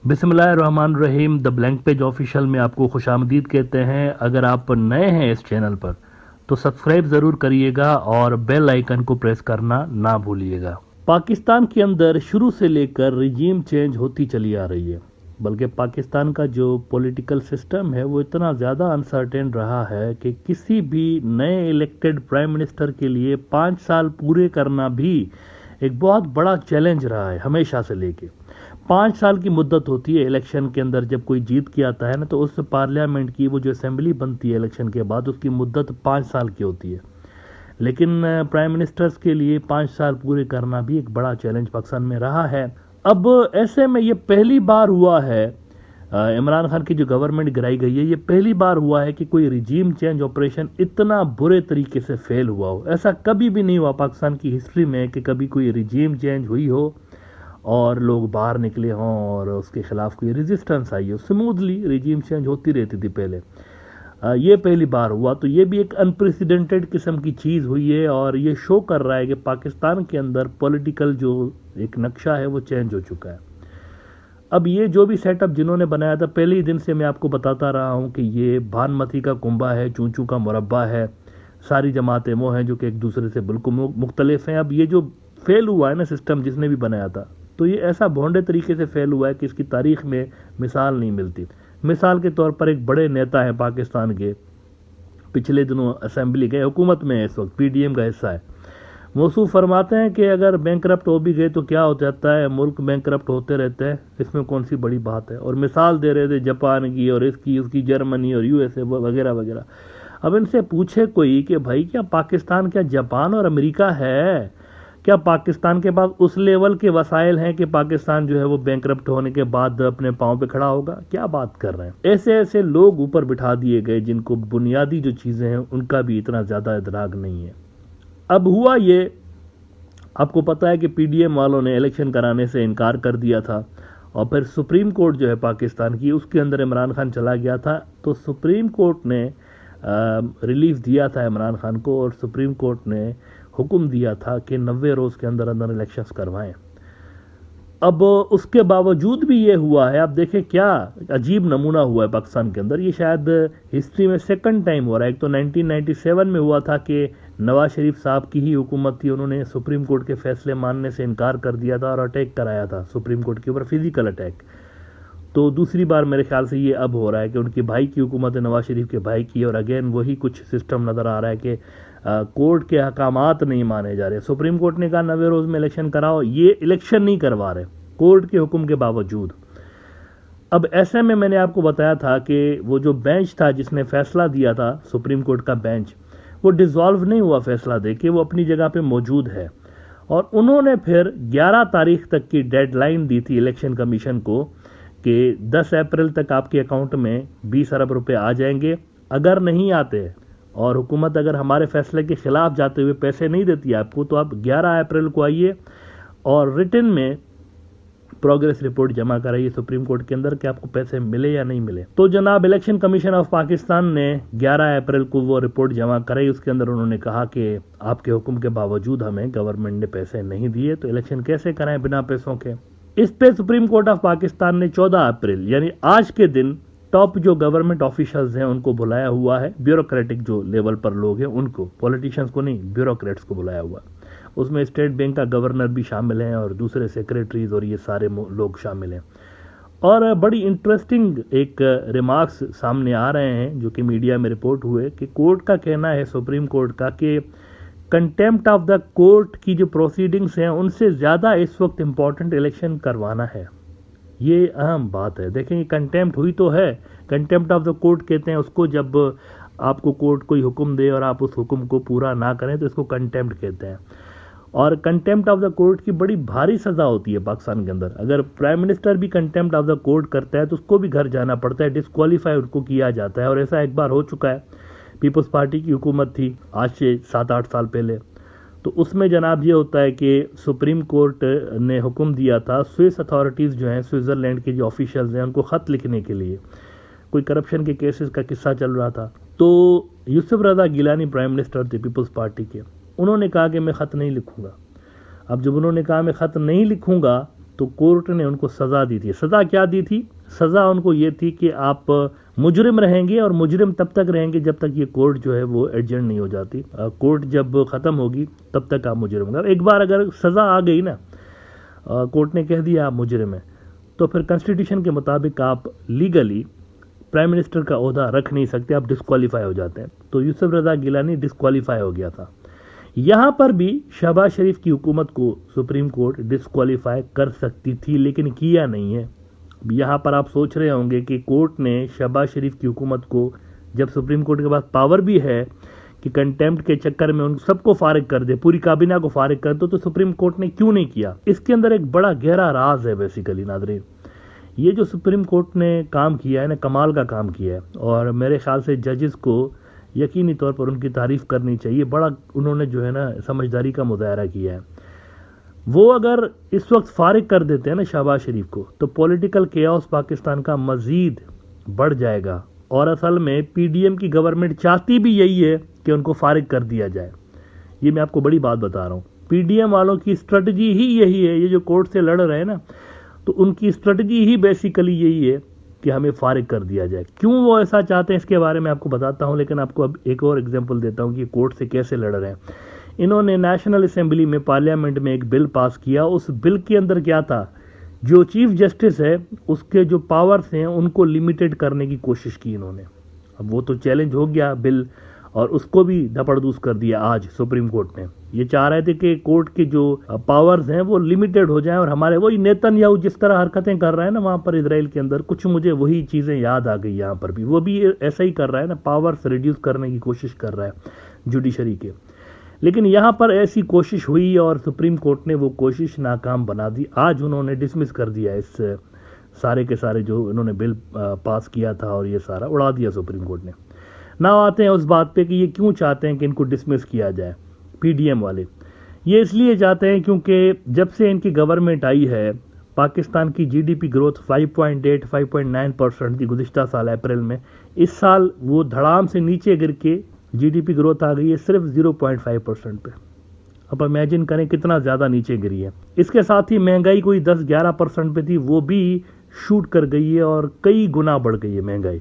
बिस्मिल्लाहिर्रहमानिर्रहीम। The blank page official में आपको खुशामदीद कहते हैं। अगर आप नए हैं इस चैनल पर तो सब्सक्राइब ज़रूर करिएगा और बेल आइकन को प्रेस करना ना भूलिएगा। पाकिस्तान के अंदर शुरू से लेकर रिजीम चेंज होती चली आ रही है, बल्कि पाकिस्तान का जो पॉलिटिकल सिस्टम है वो इतना ज़्यादा अनसर्टेन रहा है कि किसी भी नए इलेक्टेड प्राइम मिनिस्टर के लिए 5 साल पूरे करना भी एक बहुत बड़ा चैलेंज रहा है। हमेशा से लेके 5 साल की मुद्दत होती है इलेक्शन के अंदर। जब कोई जीत के आता है ना, तो उस पार्लियामेंट की वो जो असेंबली बनती है इलेक्शन के बाद, उसकी मुद्दत 5 साल की होती है। लेकिन प्राइम मिनिस्टर्स के लिए 5 साल पूरे करना भी एक बड़ा चैलेंज पाकिस्तान में रहा है। अब ऐसे में ये पहली बार हुआ है, इमरान खान की जो गवर्नमेंट गिराई गई है, ये पहली बार हुआ है कि कोई रिजीम चेंज ऑपरेशन इतना बुरे तरीके से फेल हुआ हो। ऐसा कभी भी नहीं हुआ पाकिस्तान की हिस्ट्री में कि कभी कोई रिजीम चेंज हुई हो और लोग बाहर निकले हों और उसके खिलाफ कोई रेजिस्टेंस आई हो। स्मूथली रिजीम चेंज होती रहती थी पहले, ये पहली बार हुआ। तो ये भी एक अनप्रेसिडेंटेड किस्म की चीज़ हुई है और ये शो कर रहा है कि पाकिस्तान के अंदर पॉलिटिकल जो एक नक्शा है वो चेंज हो चुका है। अब ये जो भी सेटअप जिन्होंने बनाया था, पहले ही दिन से मैं आपको बताता रहा हूँ कि ये भानमती का कुंबा है, चूंचू का मुरब्बा है, सारी जमातें वो हैं जो कि एक दूसरे से बिल्कुल मुख्तलिफ हैं। अब ये जो फेल हुआ है ना सिस्टम जिसने भी बनाया था, तो ये ऐसा भोंडे तरीके से फेल हुआ है कि इसकी तारीख में मिसाल नहीं मिलती। मिसाल के तौर पर एक बड़े नेता हैं पाकिस्तान के, पिछले दिनों असेंबली गए, हुकूमत में इस वक्त पीडीएम का हिस्सा है। मौसूफ फरमाते हैं कि अगर बैंकरप्ट हो भी गए तो क्या हो जाता है, मुल्क बैंकरप्ट होते रहते हैं, इसमें कौन सी बड़ी बात है। और मिसाल दे रहे थे जापान की और इसकी उसकी, जर्मनी और यूएसए वगैरह वगैरह। अब इनसे पूछे कोई कि भाई क्या पाकिस्तान, क्या जापान और अमेरिका है? क्या पाकिस्तान के पास उस लेवल के वसाइल हैं कि पाकिस्तान जो है वो बैंकरप्ट होने के बाद अपने पांव पे खड़ा होगा? क्या बात कर रहे हैं। ऐसे ऐसे लोग ऊपर बिठा दिए गए जिनको बुनियादी जो चीज़ें हैं उनका भी इतना ज़्यादा इदराक नहीं है। अब हुआ ये, आपको पता है कि पीडीएम वालों ने इलेक्शन कराने से इनकार कर दिया था और फिर सुप्रीम कोर्ट जो है पाकिस्तान की, उसके अंदर इमरान खान चला गया था। तो सुप्रीम कोर्ट ने रिलीफ दिया था इमरान खान को और सुप्रीम कोर्ट ने हुक्म दिया था कि 90 रोज़ के अंदर अंदर इलेक्शंस करवाएं। अब उसके बावजूद भी ये हुआ है। आप देखें क्या अजीब नमूना हुआ है पाकिस्तान के अंदर। ये शायद हिस्ट्री में सेकंड टाइम हो रहा है। एक तो 1997 में हुआ था कि नवाज शरीफ साहब की ही हुकूमत थी, उन्होंने सुप्रीम कोर्ट के फैसले मानने से इनकार कर दिया था और अटैक कराया था सुप्रीम कोर्ट के ऊपर, फिजिकल अटैक। तो दूसरी बार मेरे ख्याल से ये अब हो रहा है कि उनके भाई की हुकूमत है, नवाज शरीफ के भाई की, और अगेन वही कुछ सिस्टम नज़र आ रहा है कि कोर्ट के अहकामात नहीं माने जा रहे। सुप्रीम कोर्ट ने कहा 90 रोज़ में इलेक्शन कराओ, ये इलेक्शन नहीं करवा रहे कोर्ट के हुक्म के बावजूद। अब ऐसे में मैंने आपको बताया था कि वो जो बेंच था जिसने फैसला दिया था, सुप्रीम कोर्ट का बेंच, वो डिसॉल्व नहीं हुआ फैसला दे के, वो अपनी जगह पे मौजूद है। और उन्होंने फिर 11 तारीख तक की डेडलाइन दी थी इलेक्शन कमीशन को कि 10 अप्रैल तक आपके अकाउंट में 20 अरब रुपए आ जाएंगे। अगर नहीं आते और हुकूमत अगर हमारे फैसले के खिलाफ जाते हुए पैसे नहीं देती आपको, तो आप 11 अप्रैल को आइए और रिटन में प्रोग्रेस रिपोर्ट जमा कराइए सुप्रीम कोर्ट के अंदर कि आपको पैसे मिले या नहीं मिले। तो जनाब इलेक्शन कमीशन ऑफ पाकिस्तान ने 11 अप्रैल को वो रिपोर्ट जमा कराई। उसके अंदर उन्होंने कहा कि आपके हुक्म के बावजूद हमें गवर्नमेंट ने पैसे नहीं दिए, तो इलेक्शन कैसे कराएं बिना पैसों के। इस पे सुप्रीम कोर्ट ऑफ पाकिस्तान ने 14 अप्रैल यानी आज के दिन टॉप जो गवर्नमेंट ऑफिशियल्स हैं उनको बुलाया हुआ है। ब्यूरोक्रेटिक जो लेवल पर लोग हैं उनको, पॉलिटिशियंस को नहीं, ब्यूरोक्रेट्स को बुलाया हुआ है। उसमें स्टेट बैंक का गवर्नर भी शामिल हैं और दूसरे सेक्रेटरीज और ये सारे लोग शामिल हैं। और बड़ी इंटरेस्टिंग एक रिमार्क्स सामने आ रहे हैं जो कि मीडिया में रिपोर्ट हुए कि कोर्ट का कहना है, सुप्रीम कोर्ट का, कि कंटेम्प्ट ऑफ द कोर्ट की जो प्रोसीडिंग्स हैं उनसे ज़्यादा इस वक्त इम्पॉर्टेंट इलेक्शन करवाना है। ये अहम बात है। देखें, कंटेम्प्ट हुई तो है, कंटेम्प्ट ऑफ द कोर्ट कहते हैं उसको, जब आपको कोर्ट कोई हुक्म दे और आप उस हुक्म को पूरा ना करें तो इसको कंटेम्प्ट कहते हैं। और कंटेम्प्ट ऑफ द कोर्ट की बड़ी भारी सज़ा होती है पाकिस्तान के अंदर। अगर प्राइम मिनिस्टर भी कंटेम्प्ट ऑफ द कोर्ट करता है तो उसको भी घर जाना पड़ता है, डिस्क्वालीफाई उनको किया जाता है। और ऐसा एक बार हो चुका है, पीपल्स पार्टी की हुकूमत थी आज से 7-8 साल पहले, तो उसमें जनाब ये होता है कि सुप्रीम कोर्ट ने हुक्म दिया था स्विस अथॉरिटीज़ जो हैं, स्विट्ज़रलैंड के जो ऑफिशियल्स हैं, उनको ख़त लिखने के लिए। कोई करप्शन के केसेस का किस्सा चल रहा था, तो यूसुफ रज़ा गिलानी प्राइम मिनिस्टर थे पीपल्स पार्टी के, उन्होंने कहा कि मैं ख़त नहीं लिखूंगा। अब जब उन्होंने कहा मैं ख़त नहीं लिखूंगा, तो कोर्ट ने उनको सज़ा दी थी। सज़ा क्या दी थी? सज़ा उनको ये थी कि आप मुजरिम रहेंगे और मुजरिम तब तक रहेंगे जब तक ये कोर्ट जो है वो एडजर्न नहीं हो जाती। कोर्ट जब ख़त्म होगी तब तक आप मुजरिम होंगे। एक बार अगर सज़ा आ गई ना, कोर्ट ने कह दिया आप मुजरिम हैं, तो फिर कॉन्स्टिट्यूशन के मुताबिक आप लीगली प्राइम मिनिस्टर का ओहदा रख नहीं सकते, आप डिस्क्वालीफाई हो जाते हैं। तो यूसुफ रज़ा गिलानी डिस्क्वालीफाई हो गया था। यहाँ पर भी शहबाज शरीफ की हुकूमत को सुप्रीम कोर्ट डिस्क्वालीफाई कर सकती थी, लेकिन किया नहीं है। यहाँ पर आप सोच रहे होंगे कि कोर्ट ने शहबाज शरीफ की हुकूमत को, जब सुप्रीम कोर्ट के पास पावर भी है कि कंटेम्प्ट के चक्कर में उन सबको फारिग कर दे, पूरी काबीना को फारिग कर दो, तो सुप्रीम कोर्ट ने क्यों नहीं किया? इसके अंदर एक बड़ा गहरा राज है बेसिकली नाज़रीन। ये जो सुप्रीम कोर्ट ने काम किया है ना, कमाल का काम किया है, और मेरे ख्याल से जजेस को यकीनी तौर पर उनकी तारीफ करनी चाहिए। बड़ा उन्होंने जो है ना समझदारी का मुजाहरा किया है। वो अगर इस वक्त फारिग कर देते हैं ना शहबाज शरीफ को, तो पॉलिटिकल केओस पाकिस्तान का मजीद बढ़ जाएगा। और असल में पीडीएम की गवर्नमेंट चाहती भी यही है कि उनको फारिग कर दिया जाए। ये मैं आपको बड़ी बात बता रहा हूँ, पीडीएम वालों की स्ट्रेटजी ही यही है। ये जो कोर्ट से लड़ रहे हैं ना, तो उनकी स्ट्रेटजी ही बेसिकली यही है कि हमें फारिग कर दिया जाए। क्यों वो ऐसा चाहते हैं इसके बारे में आपको बताता हूं, लेकिन आपको अब एक और एग्जांपल देता हूं कि कोर्ट से कैसे लड़ रहे हैं। इन्होंने नेशनल असेंबली में, पार्लियामेंट में एक बिल पास किया। उस बिल के अंदर क्या था? जो चीफ जस्टिस है उसके जो पावर्स हैं उनको लिमिटेड करने की कोशिश की इन्होंने। अब वो तो चैलेंज हो गया बिल, और उसको भी धपड़दूस कर दिया आज सुप्रीम कोर्ट ने। ये चाह रहे थे कि कोर्ट के जो पावर्स हैं वो लिमिटेड हो जाएं, और हमारे वही नेतन्याहू जिस तरह हरकतें कर रहा है ना वहाँ पर इजराइल के अंदर, कुछ मुझे वही चीज़ें याद आ गई। यहाँ पर भी वो भी ऐसा ही कर रहा है ना, पावर्स रिड्यूस करने की कोशिश कर रहा है जुडिशरी के। लेकिन यहाँ पर ऐसी कोशिश हुई और सुप्रीम कोर्ट ने वो कोशिश नाकाम बना दी। आज उन्होंने डिसमिस कर दिया इस सारे के सारे जो इन्होंने बिल पास किया था, और ये सारा उड़ा दिया सुप्रीम कोर्ट ने। ना आते हैं उस बात पे कि ये क्यों चाहते हैं कि इनको डिसमिस किया जाए पीडीएम वाले। ये इसलिए चाहते हैं क्योंकि जब से इनकी गवर्नमेंट आई है, पाकिस्तान की जीडीपी ग्रोथ 5.8-5.9% थी गुज़िश्ता साल अप्रैल में। इस साल वो धड़ाम से नीचे गिर के जीडीपी ग्रोथ आ गई है सिर्फ 0.5% पे। अब इमेजिन करें कितना ज़्यादा नीचे गिरी है। इसके साथ ही महंगाई कोई 10-11% पे थी, वो भी शूट कर गई है और कई गुना बढ़ गई है महंगाई।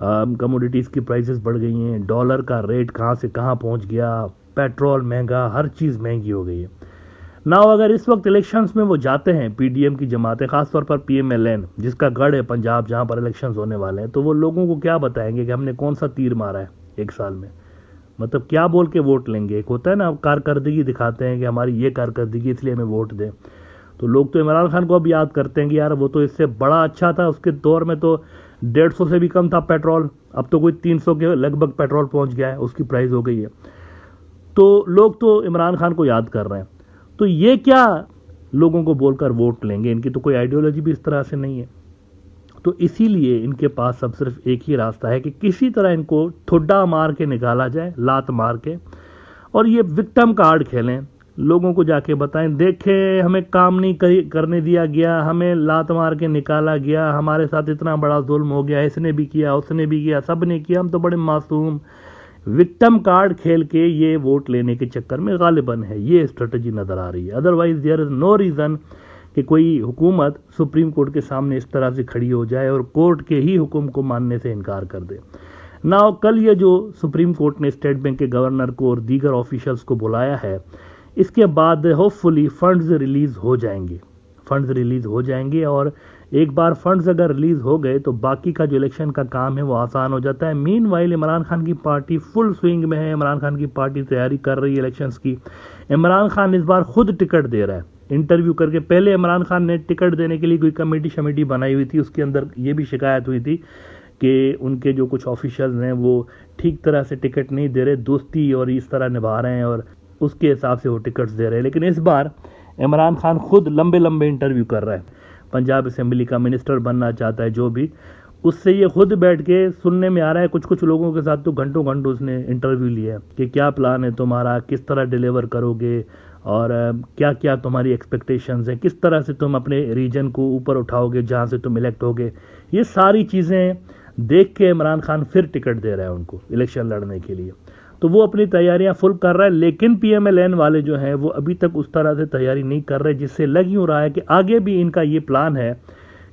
कमोडिटीज़ की प्राइसेस बढ़ गई हैं, डॉलर का रेट कहाँ से कहाँ पहुँच गया, पेट्रोल महंगा, हर चीज़ महंगी हो गई है ना। अगर इस वक्त इलेक्शंस में वो जाते हैं, पीडीएम की जमातें, खासतौर पर पीएमएलएन जिसका गढ़ है पंजाब जहाँ पर इलेक्शंस होने वाले हैं, तो वो लोगों को क्या बताएंगे कि हमने कौन सा तीर मारा है एक साल में? मतलब क्या बोल के वोट लेंगे? एक होता है ना, कारकर्दगी दिखाते हैं कि हमारी ये कारकर्दगी इसलिए हमें वोट दें। तो लोग तो इमरान खान को अब याद करते हैं कि यार वो तो इससे बड़ा अच्छा था, उसके दौर में तो 150 से भी कम था पेट्रोल, अब तो कोई 300 के लगभग पेट्रोल पहुंच गया है, उसकी प्राइस हो गई है। तो लोग तो इमरान खान को याद कर रहे हैं। तो ये क्या लोगों को बोलकर वोट लेंगे? इनकी तो कोई आइडियोलॉजी भी इस तरह से नहीं है। तो इसीलिए इनके पास अब सिर्फ एक ही रास्ता है कि किसी तरह इनको ठुड्डा मार के निकाला जाए, लात मार के, और ये विक्टिम कार्ड खेलें। लोगों को जाके बताएं, देखें हमें काम नहीं करने दिया गया, हमें लात मार के निकाला गया, हमारे साथ इतना बड़ा जुल्म हो गया, इसने भी किया, उसने भी किया, सब ने किया, हम तो बड़े मासूम। विक्टिम कार्ड खेल के ये वोट लेने के चक्कर में गालिबन है, ये स्ट्रेटजी नज़र आ रही है। Otherwise there is no reason कि कोई हुकूमत सुप्रीम कोर्ट के सामने इस तरह से खड़ी हो जाए और कोर्ट के ही हुक्म को मानने से इनकार कर दे ना। कल ये जो सुप्रीम कोर्ट ने स्टेट बैंक के गवर्नर को और दीगर ऑफिशियल्स को बुलाया है, इसके बाद होपफुली फंड्स रिलीज़ हो जाएंगे। फंड्स रिलीज़ हो जाएंगे, और एक बार फंड्स अगर रिलीज़ हो गए तो बाकी का जो इलेक्शन का काम है वो आसान हो जाता है। मीनवाइल इमरान खान की पार्टी फुल स्विंग में है, इमरान खान की पार्टी तैयारी कर रही है इलेक्शंस की। इमरान खान इस बार खुद टिकट दे रहा है, इंटरव्यू करके। पहले इमरान खान ने टिकट देने के लिए कोई कमेटी बनाई हुई थी, उसके अंदर ये भी शिकायत हुई थी कि उनके जो कुछ ऑफिशियल्स हैं वो ठीक तरह से टिकट नहीं दे रहे, दोस्ती और इस तरह निभा रहे हैं, और उसके हिसाब से वो टिकट्स दे रहे हैं। लेकिन इस बार इमरान खान खुद लंबे लंबे इंटरव्यू कर रहा है। पंजाब असेंबली का मिनिस्टर बनना चाहता है जो भी, उससे ये खुद बैठ के सुनने में आ रहा है। कुछ कुछ लोगों के साथ तो घंटों घंटों उसने इंटरव्यू लिया कि क्या प्लान है तुम्हारा, किस तरह डिलीवर करोगे, और क्या क्या तुम्हारी एक्सपेक्टेशंस हैं, किस तरह से तुम अपने रीजन को ऊपर उठाओगे जहाँ से तुम इलेक्ट होगे। ये सारी चीज़ें देख के इमरान खान फिर टिकट दे रहा है उनको इलेक्शन लड़ने के लिए। तो वो अपनी तैयारियां फुल कर रहा है, लेकिन PMLN वाले जो हैं वो अभी तक उस तरह से तैयारी नहीं कर रहे, जिससे लग यूँ रहा है कि आगे भी इनका ये प्लान है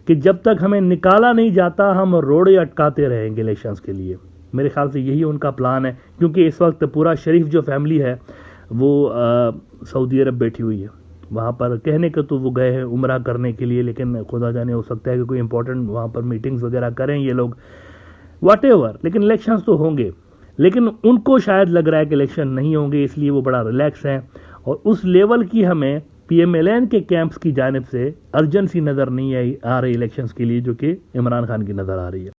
कि जब तक हमें निकाला नहीं जाता हम रोड़े अटकाते रहेंगे इलेक्शंस के लिए। मेरे ख्याल से यही उनका प्लान है, क्योंकि इस वक्त पूरा शरीफ जो फैमिली है वो सऊदी अरब बैठी हुई है। वहाँ पर कहने को तो वो गए हैं उम्रा करने के लिए, लेकिन खुदा जाने हो सकता है कि कोई इंपॉर्टेंट वहाँ पर मीटिंग्स वगैरह करें ये लोग, व्हाटएवर, लेकिन इलेक्शंस तो होंगे। लेकिन उनको शायद लग रहा है कि इलेक्शन नहीं होंगे, इसलिए वो बड़ा रिलैक्स हैं। और उस लेवल की हमें PMLN के कैंप्स की जानिब से अर्जेंसी नज़र नहीं आ रही इलेक्शंस के लिए, जो कि इमरान खान की नज़र आ रही है।